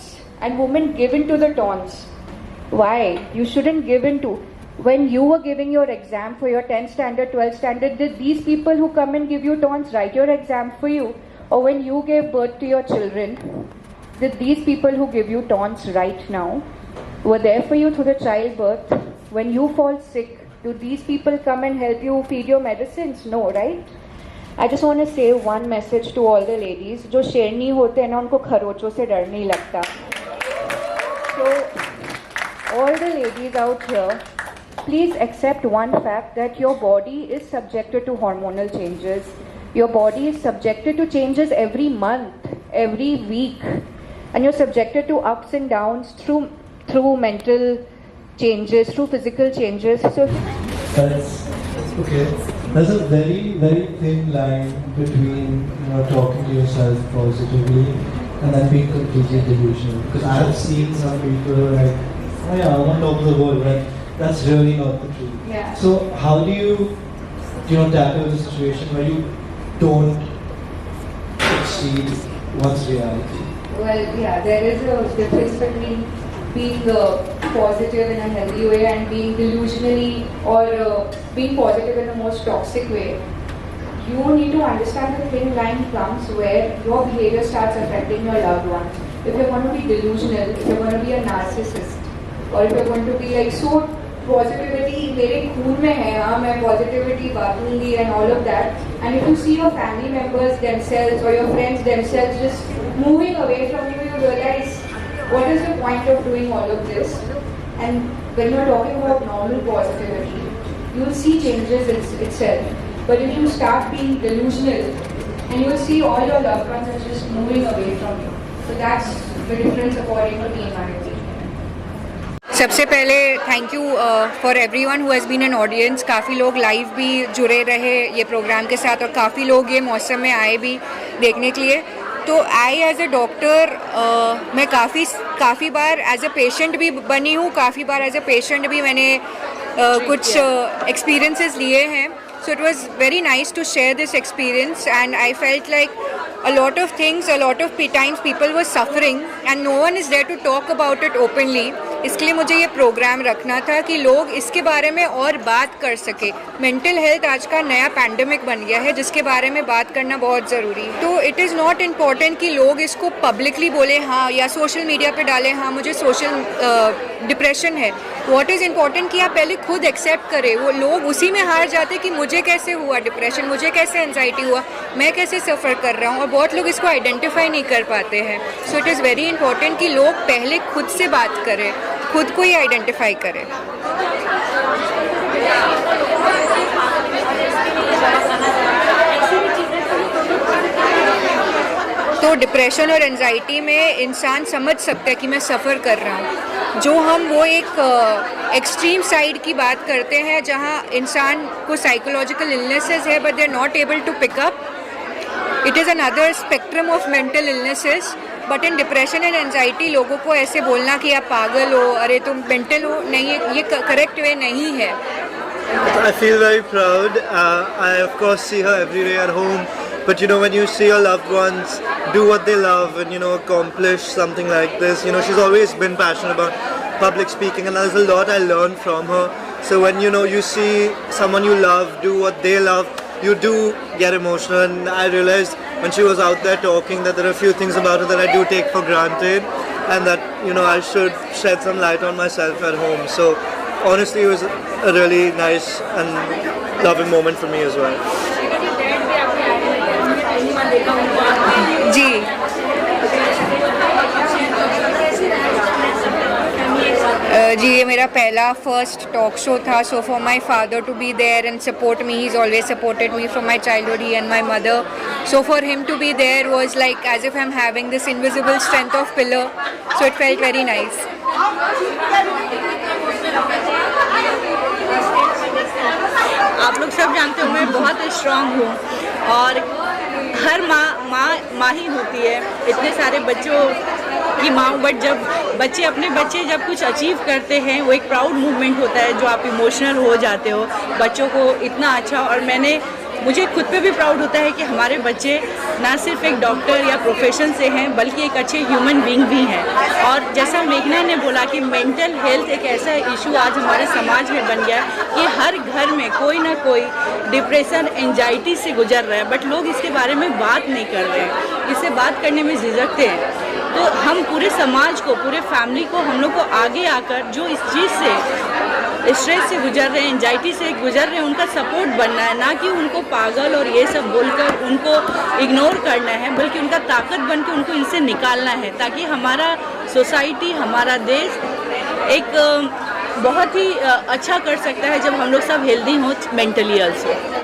taunts and women give in to the taunts. Why? You shouldn't give in to. When you were giving your exam for your 10th standard, 12th standard, did these people who come and give you taunts write your exam for you? Or when you gave birth to your children, did these people who give you taunts right now were there for you through the childbirth? When you fall sick, do these people come and help you feed your medicines? No, right? I just want to say one message to all the ladies. जो शेरनी होते हैं ना उनको खरोचों से डर नहीं लगता. So all the ladies out here, please accept one fact that your body is subjected to hormonal changes. Your body is subjected to changes every month, every week, and you're subjected to ups and downs through mental changes, through physical changes. So that's okay. There's a very, very thin line between talking to yourself positively and then being completely delusional. Because I have seen some people who are like, oh yeah, I want to talk to the world, but that's really not the truth. Yeah. So how do you tackle the situation where you don't exceed one's reality? well, yeah, there is a difference between being positive in a healthy way and being delusionally or being positive in the most toxic way. You need to understand the thin line comes where your behavior starts affecting your loved ones. If you're going to be delusional, if you're going to be a narcissist, or if you're going to be like so positivity मेरे खून में है, हाँ मैं positivity बांटूंगी and all of that, and if you see your family members themselves or your friends themselves just moving away from you, you realize what is the point of doing all of this? And when you're talking about normal positivity, you'll see changes itself. But if you start being delusional, and you'll see all your loved ones are just moving away from you. So that's the difference according to me and my opinion. सबसे पहले thank you for everyone who has been an audience. काफ़ी लोग live भी जुड़े रहे ये programme के साथ और काफ़ी लोग ये मौसम में आए भी देखने के लिए. तो आई एज ए डॉक्टर मैं काफ़ी बार एज ए पेशेंट भी बनी हूँ, काफ़ी बार एज ए पेशेंट भी मैंने कुछ एक्सपीरियंसेस लिए हैं. So it was very nice to share this experience, and I felt like a lot of times people were suffering and no one is there to talk about it openly. इसलिए मुझे ये programme रखना था कि लोग इसके बारे में और बात कर सके. मेंटल हेल्थ आज का नया पैंडमिक बन गया है जिसके बारे में बात करना बहुत ज़रूरी है. तो इट इज़ नॉट इम्पॉर्टेंट कि लोग इसको पब्लिकली बोले हाँ, या सोशल मीडिया पे डालें हाँ मुझे सोशल डिप्रेशन है. व्हाट इज़ इम्पॉर्टेंट कि आप पहले खुद एक्सेप्ट करें. वो लोग उसी में हार जाते कि मुझे कैसे हुआ डिप्रेशन, मुझे कैसे एंजाइटी हुआ, मैं कैसे सफ़र कर रहा हूँ, और बहुत लोग इसको आइडेंटिफाई नहीं कर पाते हैं. So it is very important कि लोग पहले खुद से बात करें, खुद को ही आइडेंटिफाई करें. तो डिप्रेशन और एंजाइटी में इंसान समझ सकता है कि मैं सफ़र कर रहा हूँ. जो हम वो एक एक्सट्रीम साइड की बात करते हैं जहाँ इंसान को साइकोलॉजिकल इलनेसेस है but they are not able to pick up. It is another spectrum of mental illnesses. But in depression and anxiety लोगों को ऐसे बोलना कि आप पागल हो, अरे तुम मेंटल हो, नहीं, ये करेक्ट वे नहीं है. I feel very proud. I of course see her every day at home. But when you see your loved ones do what they love and accomplish something like this, she's always been passionate about public speaking, and there's a lot I learned from her. So when you see someone you love do what they love, you do get emotional. And I realized when she was out there talking that there are a few things about her that I do take for granted, and that I should shed some light on myself at home. So honestly, it was a really nice and loving moment for me as well. जी जी ये मेरा पहला first talk show था. So for my father to be there and support me, he is always supported me from my childhood, he and my mother. So for him to be there was like as if I'm having this invisible strength of pillar. So it felt very nice. आप लोग सब जानते हो मैं बहुत strong हूँ और हर माँ ही होती है इतने सारे बच्चों की माँ. बट जब बच्चे जब कुछ अचीव करते हैं वो एक प्राउड मूवमेंट होता है जो आप इमोशनल हो जाते हो. बच्चों को इतना अच्छा, और मैंने मुझे खुद पे भी प्राउड होता है कि हमारे बच्चे ना सिर्फ एक डॉक्टर या प्रोफेशन से हैं बल्कि एक अच्छे ह्यूमन बीइंग भी हैं। और जैसा मेघना ने बोला कि मेंटल हेल्थ एक ऐसा इशू आज हमारे समाज में बन गया है कि हर घर में कोई ना कोई डिप्रेशन एंजाइटी से गुजर रहा है, बट लोग इसके बारे में बात नहीं कर रहे हैं, इससे बात करने में झिझकते हैं। तो हम पूरे समाज को, पूरे फैमिली को, हम लोग को आगे आकर जो इस चीज़ से, स्ट्रेस से गुजर रहे हैं, एंजाइटी से गुजर रहे हैं, उनका सपोर्ट बनना है, ना कि उनको पागल और ये सब बोलकर उनको इग्नोर करना है, बल्कि उनका ताकत बन के उनको इनसे निकालना है, ताकि हमारा सोसाइटी, हमारा देश एक बहुत ही अच्छा कर सकता है जब हम लोग सब हेल्दी हों मेंटली ऑल्सो।